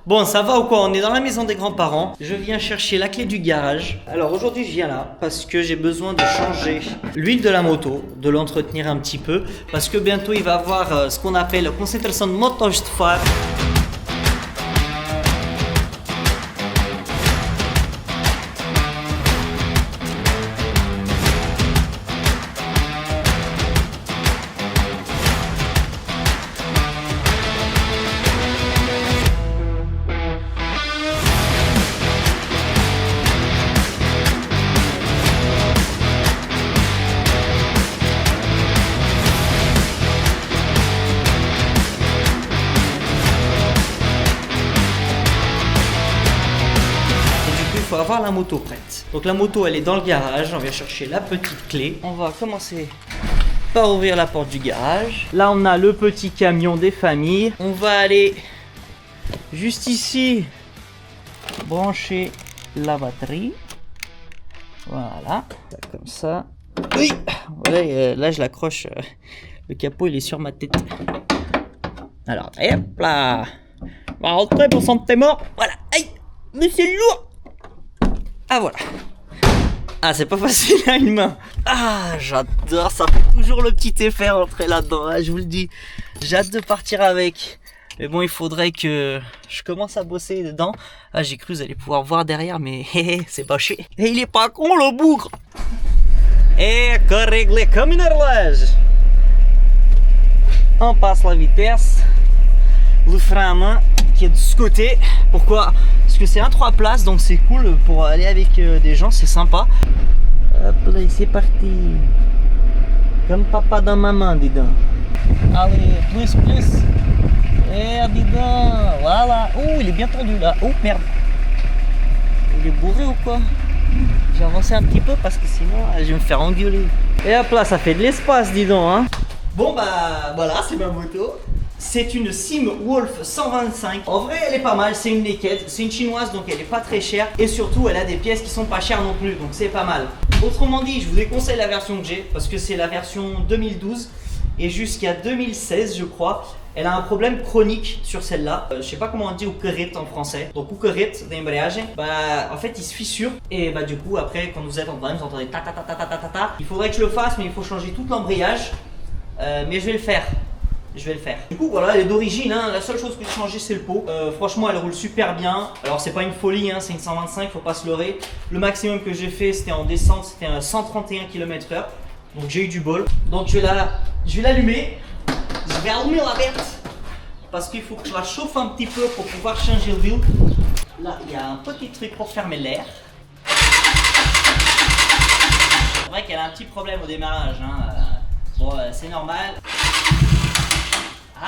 Bon, ça va ou quoi? On est dans la maison des grands-parents. Je viens chercher la clé du garage. Alors aujourd'hui, je viens là parce que j'ai besoin de changer l'huile de la moto, de l'entretenir un petit peu. Parce que bientôt, il va avoir ce qu'on appelle concentração de motorstofar. Il faut avoir la moto prête. Donc la moto elle est dans le garage, on vient chercher la petite clé. On va commencer par ouvrir la porte du garage. Là on a le petit camion des familles. On va aller juste ici brancher la batterie. Voilà, comme ça. Oui, voilà, là je l'accroche. Le capot il est sur ma tête. Alors, hop là. On va rentrer pour son mort. Voilà, aïe, mais c'est lourd. Ah voilà. Ah c'est pas facile à une main. Ah j'adore, ça fait toujours le petit effet rentrer là-dedans, hein, je vous le dis. J'ai hâte de partir avec. Mais bon il faudrait que je commence à bosser dedans. Ah j'ai cru que vous allez pouvoir voir derrière mais c'est bâché. Et il est pas con le bougre. Et réglé comme une horloge. On passe la vitesse. Le frein à main qui est de ce côté. Pourquoi? Parce que c'est un 3 places donc c'est cool pour aller avec des gens, c'est sympa. Hop là, c'est parti. Comme papa dans maman, dis donc. Allez, plus. Eh, dis donc. Voilà. Oh, il est bien tendu là. Oh, merde. Il est bourré ou quoi? J'ai avancé un petit peu parce que sinon je vais me faire engueuler. Et hop là, ça fait de l'espace, dis donc. Hein. Bon, bah voilà, c'est ma moto. C'est une Sim Wolf 125. En vrai, elle est pas mal. C'est une naked. C'est une chinoise, donc elle est pas très chère. Et surtout, elle a des pièces qui sont pas chères non plus. Donc c'est pas mal. Autrement dit, je vous déconseille la version que j'ai. Parce que c'est la version 2012. Et jusqu'à 2016, je crois. Elle a un problème chronique sur celle-là. Je sais pas comment on dit Ukerrit en français. Donc Ukerrit d'embrayage. Bah, en fait, il se fissure. Et bah, du coup, après, quand vous êtes en train, vous entendez ta ta ta ta ta ta ta ta. Il faudrait que je le fasse, mais il faut changer tout l'embrayage. Mais je vais le faire. Du coup voilà, elle est d'origine, hein. La seule chose que j'ai changé c'est le pot. Franchement elle roule super bien. Alors c'est pas une folie, hein. C'est une 125, faut pas se leurrer. Le maximum que j'ai fait c'était en descente, c'était un 131 km/h. Donc j'ai eu du bol. Donc je vais l'allumer. Je vais allumer la verte. Parce qu'il faut que je la chauffe un petit peu pour pouvoir changer l'huile. Là il y a un petit truc pour fermer l'air. C'est vrai qu'elle a un petit problème au démarrage, hein. Bon c'est normal. Ah.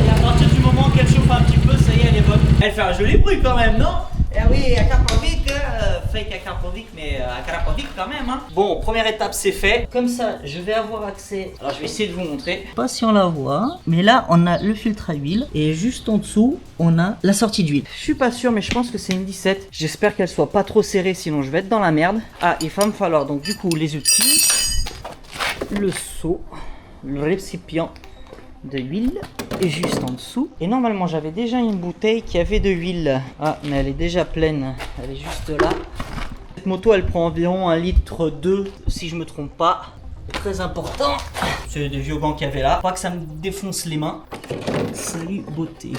À partir du moment qu'elle chauffe un petit peu, ça y est, elle est bonne. Elle fait un joli bruit quand même, non? Eh oui, à Karpovic, fake à Karpovic, mais à Karpovic quand même. Hein. Bon, première étape, c'est fait. Comme ça, je vais avoir accès. Alors, je vais essayer de vous montrer. Pas si on la voit, mais là, on a le filtre à huile et juste en dessous, on a la sortie d'huile. Je suis pas sûr, mais je pense que c'est une 17. J'espère qu'elle soit pas trop serrée, sinon je vais être dans la merde. Ah, il va me falloir donc du coup les outils, le seau, le récipient de huile et juste en dessous. Et normalement j'avais déjà une bouteille qui avait de huile. Ah mais elle est déjà pleine, elle est juste là. Cette moto elle prend environ 1,2 litre si je me trompe pas. Très important. C'est des vieux gants qu'il y avait là. Je crois que ça me défonce les mains. Salut beauté.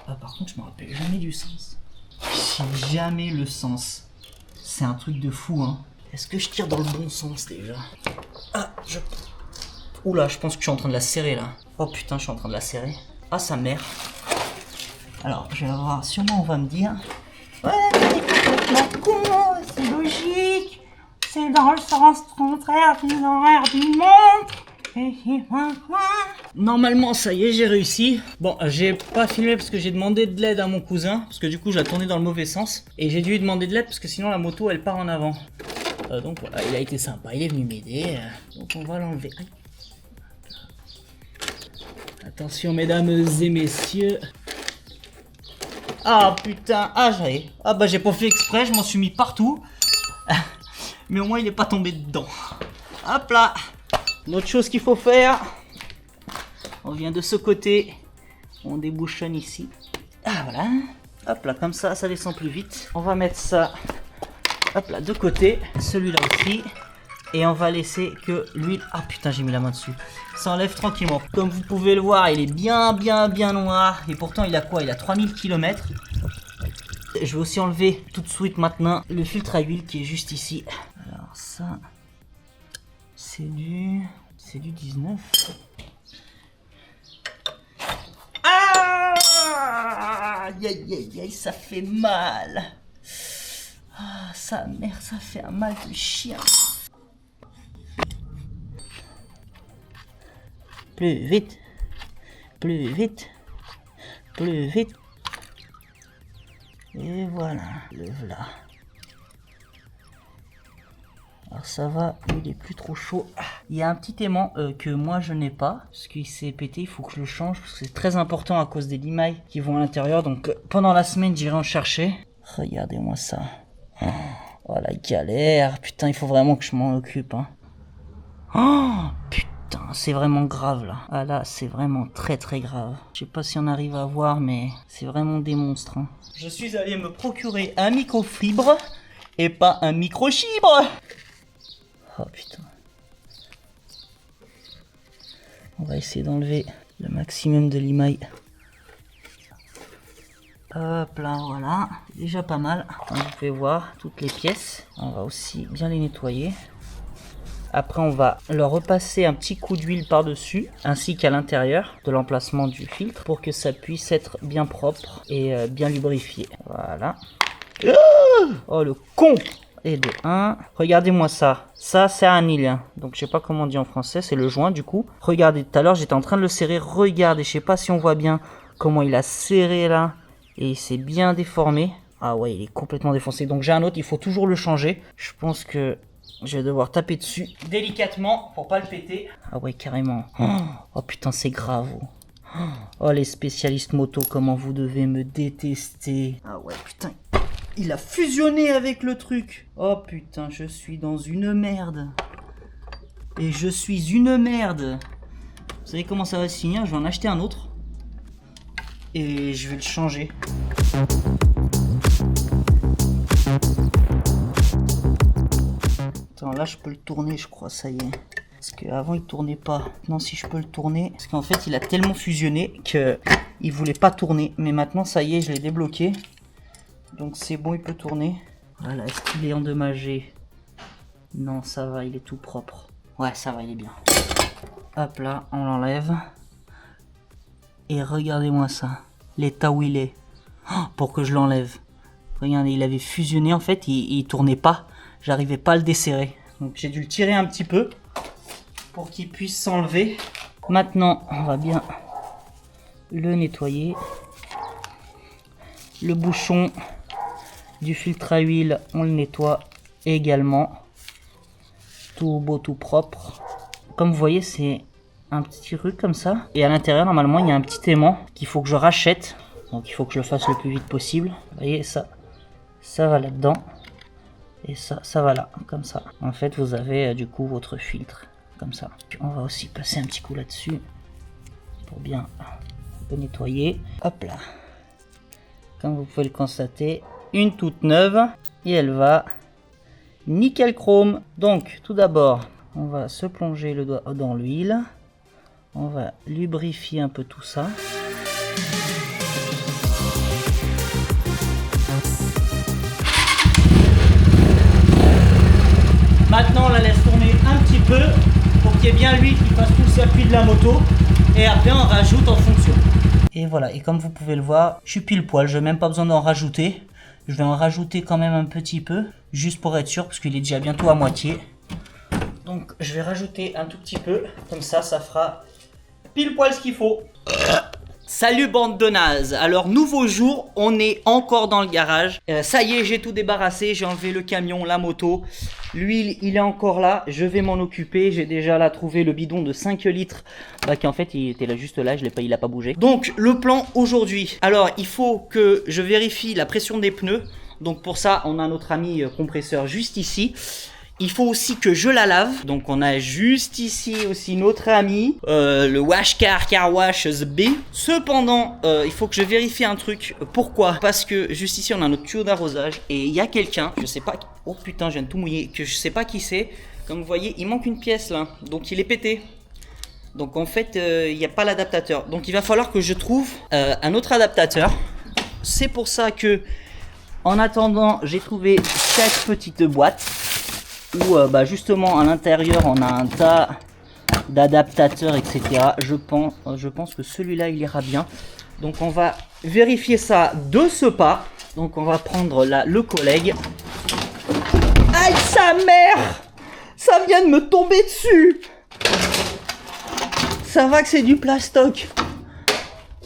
Ah par contre je me rappelle jamais du sens. J'ai jamais le sens. C'est un truc de fou hein. Est-ce que je tire dans le bon sens déjà? Ah Oula, je pense que je suis en train de la serrer là. Oh putain, je suis en train de la serrer. Ah, sa mère. Alors, je vais voir, sûrement on va me dire... Ouais, mais t'es complètement con, c'est logique. C'est dans le sens contraire des horaires du monde. Normalement, ça y est, j'ai réussi. Bon, j'ai pas filmé parce que j'ai demandé de l'aide à mon cousin. Parce que du coup, je la tournais dans le mauvais sens. Et j'ai dû lui demander de l'aide parce que sinon la moto, elle part en avant. Donc voilà, il a été sympa, il est venu m'aider. Donc on va l'enlever. Attention mesdames et messieurs. Ah putain, ah j'avais. Ah bah j'ai pas fait exprès, je m'en suis mis partout. Mais au moins il est pas tombé dedans. Hop là. L'autre chose qu'il faut faire, on vient de ce côté, on débouchonne ici. Ah voilà. Hop là, comme ça descend plus vite. On va mettre ça, hop là, de côté. Celui-là aussi. Et on va laisser que l'huile... Ah putain, j'ai mis la main dessus. Ça enlève tranquillement. Comme vous pouvez le voir, il est bien noir. Et pourtant, il a quoi? Il a 3000 km. Je vais aussi enlever tout de suite maintenant le filtre à huile qui est juste ici. Alors ça, c'est du 19. Ah, aïe aïe aïe aïe, ça fait mal. Ah, sa mère, ça fait un mal de chien. Plus vite, plus vite, plus vite. Et voilà, le voilà. Alors ça va, il est plus trop chaud. Il y a un petit aimant que moi je n'ai pas, parce qu'il s'est pété, il faut que je le change, parce que c'est très important à cause des limailles qui vont à l'intérieur. Donc pendant la semaine, j'irai en chercher. Regardez-moi ça. Oh la galère, putain, il faut vraiment que je m'en occupe. Hein. Oh putain. C'est vraiment grave là. Ah là, c'est vraiment très grave. Je sais pas si on arrive à voir, mais c'est vraiment des monstres. Hein. Je suis allé me procurer un microfibre et pas un microchibre. Oh putain. On va essayer d'enlever le maximum de limailles. Hop là, voilà. Déjà pas mal. Comme vous pouvez voir, toutes les pièces. On va aussi bien les nettoyer. Après, on va leur repasser un petit coup d'huile par-dessus, ainsi qu'à l'intérieur de l'emplacement du filtre, pour que ça puisse être bien propre et bien lubrifié. Voilà. Oh, le con! Et de 1. Regardez-moi ça. Ça, c'est un nylon. Donc, je sais pas comment on dit en français. C'est le joint, du coup. Regardez, tout à l'heure, j'étais en train de le serrer. Regardez, je sais pas si on voit bien comment il a serré là. Et il s'est bien déformé. Ah ouais, il est complètement défoncé. Donc, j'ai un autre. Il faut toujours le changer. Je pense que... je vais devoir taper dessus délicatement pour pas le péter. Ah ouais, carrément. Oh putain, c'est grave. Oh les spécialistes moto, comment vous devez me détester. Ah ouais, putain. Il a fusionné avec le truc. Oh putain, je suis dans une merde. Et je suis une merde. Vous savez comment ça va se finir? Je vais en acheter un autre. Et je vais le changer. Là je peux le tourner, je crois, ça y est. Parce qu'avant il tournait pas. Non, si je peux le tourner. Parce qu'en fait il a tellement fusionné que il voulait pas tourner. Mais maintenant ça y est, je l'ai débloqué. Donc c'est bon, il peut tourner. Voilà, est-ce qu'il est endommagé? Non, ça va, il est tout propre. Ouais, ça va, il est bien. Hop là, on l'enlève. Et regardez-moi ça. L'état où il est. Oh, pour que je l'enlève. Regardez, il avait fusionné en fait, il tournait pas. J'arrivais pas à le desserrer. Donc j'ai dû le tirer un petit peu pour qu'il puisse s'enlever. Maintenant, on va bien le nettoyer. Le bouchon du filtre à huile, on le nettoie également. Tout beau, tout propre. Comme vous voyez, c'est un petit truc comme ça. Et à l'intérieur, normalement, il y a un petit aimant qu'il faut que je rachète. Donc il faut que je le fasse le plus vite possible. Vous voyez, ça va là-dedans. Et ça va là, comme ça. En fait, vous avez du coup votre filtre, comme ça. On va aussi passer un petit coup là-dessus, pour bien le nettoyer. Hop là. Comme vous pouvez le constater, une toute neuve. Et elle va nickel chrome. Donc, tout d'abord, on va se plonger le doigt dans l'huile. On va lubrifier un peu tout ça. Maintenant, on la laisse tourner un petit peu pour qu'il y ait bien l'huile qui fasse tout le circuit de la moto. Et après, on rajoute en fonction. Et voilà, et comme vous pouvez le voir, je suis pile poil. Je n'ai même pas besoin d'en rajouter. Je vais en rajouter quand même un petit peu, juste pour être sûr, parce qu'il est déjà bientôt à moitié. Donc, je vais rajouter un tout petit peu. Comme ça, ça fera pile poil ce qu'il faut. Salut bande de nazes. Alors nouveau jour, on est encore dans le garage. Ça y est, j'ai tout débarrassé, j'ai enlevé le camion, la moto. L'huile, il est encore là, je vais m'en occuper. J'ai déjà là trouvé le bidon de 5 litres. Bah qui en fait il était là juste là, il a pas bougé. Donc le plan aujourd'hui. Alors il faut que je vérifie la pression des pneus. Donc pour ça, on a notre ami compresseur juste ici. Il faut aussi que je la lave. Donc on a juste ici aussi notre ami, le Washcar Car Wash The B. Cependant, il faut que je vérifie un truc. Pourquoi? Parce que juste ici on a notre tuyau d'arrosage et il y a quelqu'un, je sais pas, oh putain je viens de tout mouiller, que je sais pas qui c'est. Comme vous voyez, il manque une pièce là, donc il est pété. Donc en fait, il n'y a pas l'adaptateur. Donc il va falloir que je trouve un autre adaptateur. C'est pour ça que, en attendant, j'ai trouvé cette petite boîte. Où bah justement à l'intérieur on a un tas d'adaptateurs etc. Je pense que celui-là il ira bien. Donc on va vérifier ça de ce pas. Donc on va prendre là le collègue. Aïe sa mère! Ça vient de me tomber dessus! Ça va que c'est du plastoc.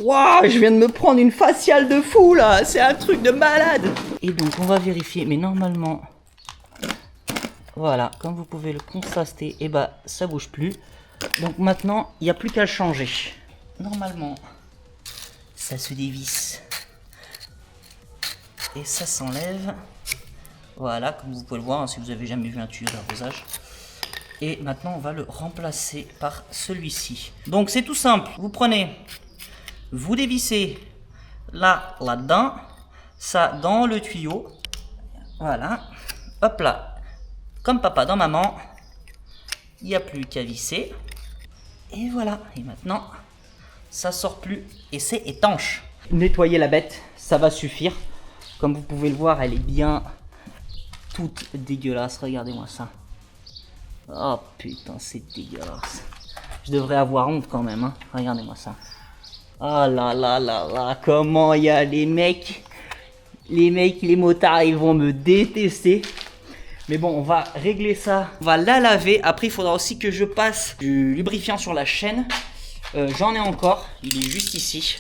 Waouh, je viens de me prendre une faciale de fou là. C'est un truc de malade. Et donc on va vérifier, mais normalement... Voilà, comme vous pouvez le constater, et bah ça bouge plus. Donc maintenant, il n'y a plus qu'à le changer. Normalement, ça se dévisse. Et ça s'enlève. Voilà, comme vous pouvez le voir, hein, si vous avez jamais vu un tuyau d'arrosage. Et maintenant, on va le remplacer par celui-ci. Donc c'est tout simple. Vous prenez, vous dévissez là-dedans, ça dans le tuyau. Voilà, hop là. Comme papa dans maman, il n'y a plus qu'à visser. Et voilà. Et maintenant, ça sort plus et c'est étanche. Nettoyer la bête, ça va suffire. Comme vous pouvez le voir, elle est bien toute dégueulasse. Regardez-moi ça. Oh putain, c'est dégueulasse. Je devrais avoir honte quand même. Hein. Regardez-moi ça. Oh là là là là. Comment il y a les mecs. Les motards, ils vont me détester. Mais bon, on va régler ça. On va la laver. Après, il faudra aussi que je passe du lubrifiant sur la chaîne. J'en ai encore. Il est juste ici.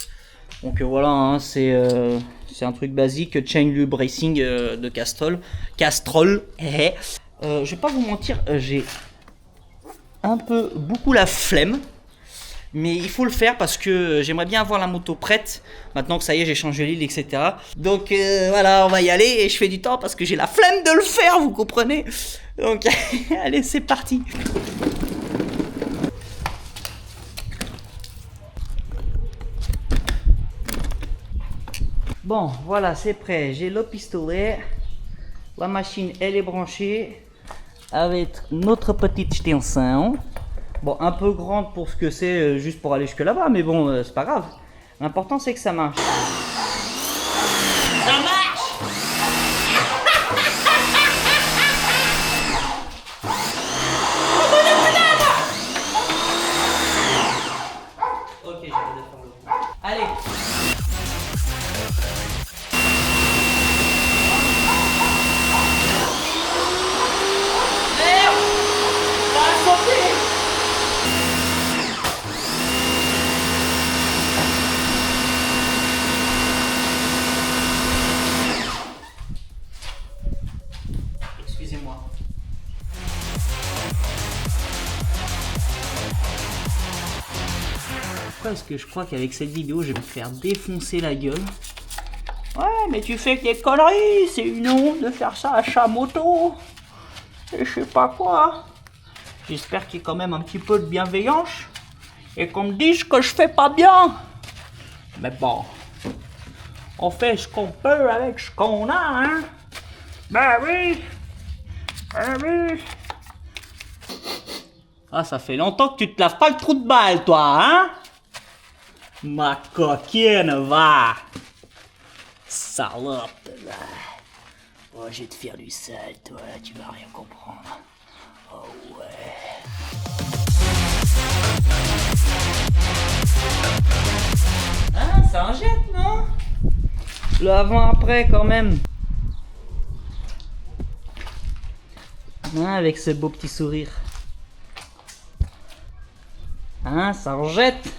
Donc voilà, hein, c'est un truc basique. Chain Lube Racing de Castrol. Je vais pas vous mentir, j'ai beaucoup la flemme. Mais il faut le faire parce que j'aimerais bien avoir la moto prête. Maintenant que ça y est, j'ai changé l'huile, etc. Donc voilà, on va y aller. Et je fais du temps parce que j'ai la flemme de le faire, vous comprenez? Donc allez, c'est parti. Bon, voilà, c'est prêt. J'ai le pistolet. La machine, elle est branchée. Avec notre petite extension. Bon, un peu grande pour ce que c'est, juste pour aller jusque là-bas, mais bon, c'est pas grave. L'important, c'est que ça marche. Ça marche! Ok, j'ai pas de faire le coup. Allez! Excusez-moi. Pourquoi est-ce que je crois qu'avec cette vidéo, je vais me faire défoncer la gueule? Ouais, mais tu fais que des conneries, c'est une honte de faire ça à chaque moto. Et je sais pas quoi. J'espère qu'il y a quand même un petit peu de bienveillance. Et qu'on me dise que je fais pas bien. Mais bon, on fait ce qu'on peut avec ce qu'on a, hein. Ben oui. Ben oui. Ah, ça fait longtemps que tu te laves pas le trou de balle, toi, hein. Ma coquine, va. Salope. Oh, je vais te faire du sale, toi, tu vas rien comprendre. Oh ouais. Ah, ça en jette, non? Le avant-après, quand même. Hein, avec ce beau petit sourire. Hein, ça en jette.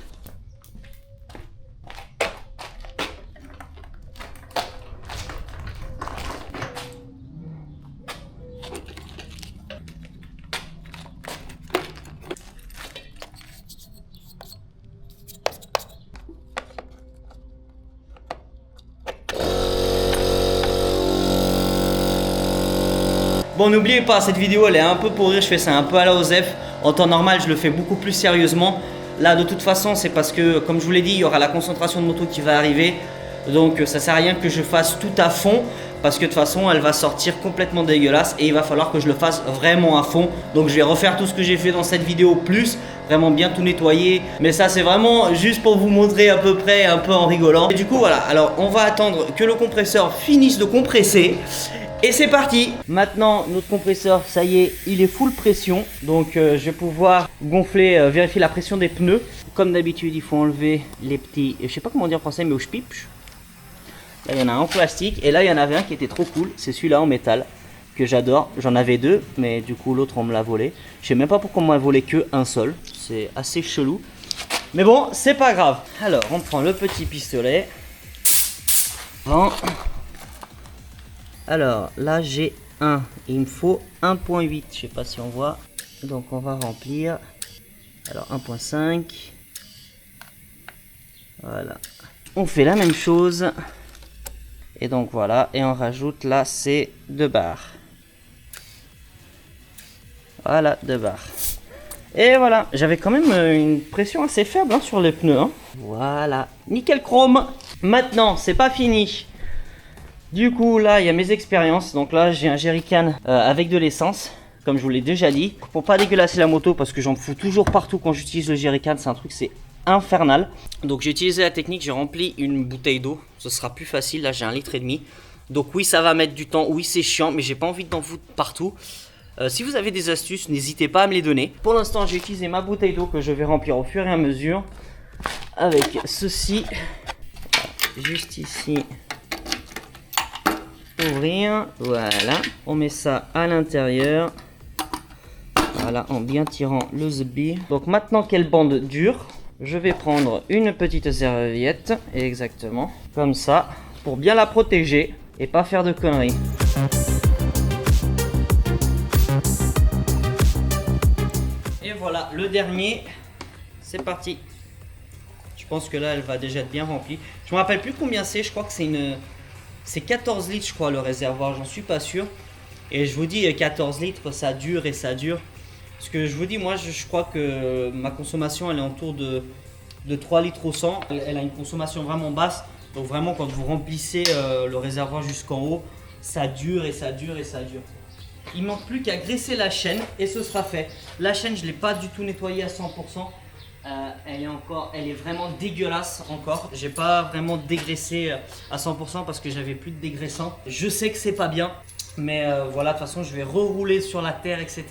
Bon, n'oubliez pas, cette vidéo elle est un peu pour rire, je fais ça un peu à la Osef. En temps normal, je le fais beaucoup plus sérieusement. Là, de toute façon, c'est parce que, comme je vous l'ai dit, il y aura la concentration de moto qui va arriver. Donc, ça sert à rien que je fasse tout à fond. Parce que de toute façon, elle va sortir complètement dégueulasse. Et il va falloir que je le fasse vraiment à fond. Donc, je vais refaire tout ce que j'ai fait dans cette vidéo, plus vraiment bien tout nettoyer. Mais ça, c'est vraiment juste pour vous montrer à peu près, un peu en rigolant. Et du coup, voilà. Alors, on va attendre que le compresseur finisse de compresser. Et c'est parti. Maintenant notre compresseur, ça y est, il est full pression. Donc je vais pouvoir gonfler, vérifier la pression des pneus. Comme d'habitude, il faut enlever les petits, je sais pas comment dire en français, mais je pipe. Là il y en a un en plastique et là il y en avait un qui était trop cool. C'est celui-là en métal que j'adore. J'en avais deux, mais du coup l'autre on me l'a volé. Je sais même pas pourquoi on m'a volé que un seul. C'est assez chelou. Mais bon, c'est pas grave. Alors on prend le petit pistolet. Bon. Alors là j'ai un, il me faut 1.8, je sais pas si on voit, donc on va remplir. Alors 1.5, voilà, on fait la même chose et donc voilà, et on rajoute là c'est 2 barres, voilà 2 barres. Et voilà, j'avais quand même une pression assez faible hein, sur les pneus hein. Voilà, nickel chrome. Maintenant c'est pas fini. Du coup là il y a mes expériences, donc là j'ai un jerrycan avec de l'essence, comme je vous l'ai déjà dit, pour pas dégueulasser la moto parce que j'en fous toujours partout quand j'utilise le jerrycan, c'est un truc c'est infernal. Donc j'ai utilisé la technique, j'ai rempli une bouteille d'eau, ce sera plus facile, là j'ai 1,5 litre. Donc oui ça va mettre du temps, oui c'est chiant, mais j'ai pas envie d'en foutre partout. Si vous avez des astuces, n'hésitez pas à me les donner. Pour l'instant j'ai utilisé ma bouteille d'eau que je vais remplir au fur et à mesure avec ceci, juste ici. Ouvrir, voilà, on met ça à l'intérieur, voilà, en bien tirant le zbi. Donc maintenant qu'elle bande dure, je vais prendre une petite serviette, exactement, comme ça, pour bien la protéger et pas faire de conneries. Et voilà, le dernier, c'est parti. Je pense que là, elle va déjà être bien remplie. Je me rappelle plus combien c'est, je crois que c'est une... C'est 14 litres je crois le réservoir, j'en suis pas sûr. Et je vous dis 14 litres ça dure et ça dure. Parce que je vous dis moi je crois que ma consommation elle est autour de 3 litres au 100. Elle a une consommation vraiment basse. Donc vraiment quand vous remplissez le réservoir jusqu'en haut, ça dure et ça dure et ça dure. Il manque plus qu'à graisser la chaîne et ce sera fait. La chaîne je ne l'ai pas du tout nettoyée à 100%. Elle est vraiment dégueulasse encore. J'ai pas vraiment dégraissé à 100% parce que j'avais plus de dégraissant. Je sais que c'est pas bien, mais voilà, de toute façon je vais rerouler sur la terre, etc.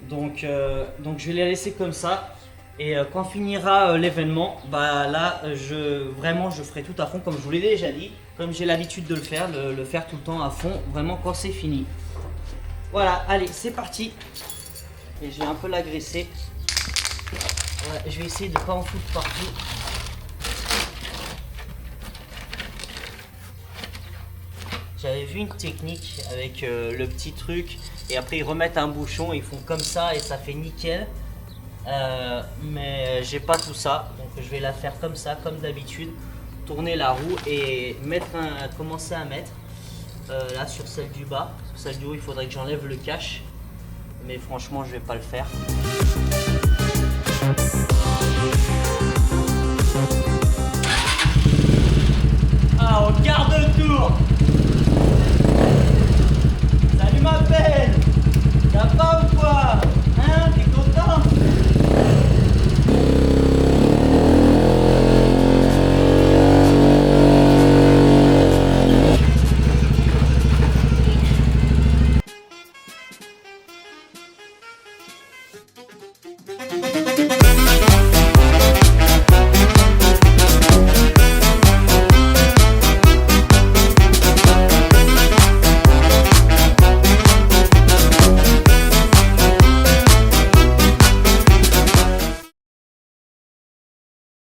Donc je vais les laisser comme ça. Et quand finira l'événement, bah là vraiment je ferai tout à fond comme je vous l'ai déjà dit, comme j'ai l'habitude de le faire tout le temps à fond, vraiment quand c'est fini. Voilà, allez, c'est parti. Et je vais un peu la graisser. Ouais, je vais essayer de ne pas en foutre partout. J'avais vu une technique avec le petit truc et après ils remettent un bouchon, ils font comme ça et ça fait nickel. Mais j'ai pas tout ça, donc je vais la faire comme ça, comme d'habitude. Tourner la roue et commencer à mettre là sur celle du bas. Sur celle du haut, il faudrait que j'enlève le cache. Mais franchement, je vais pas le faire. Ah, on garde le tour.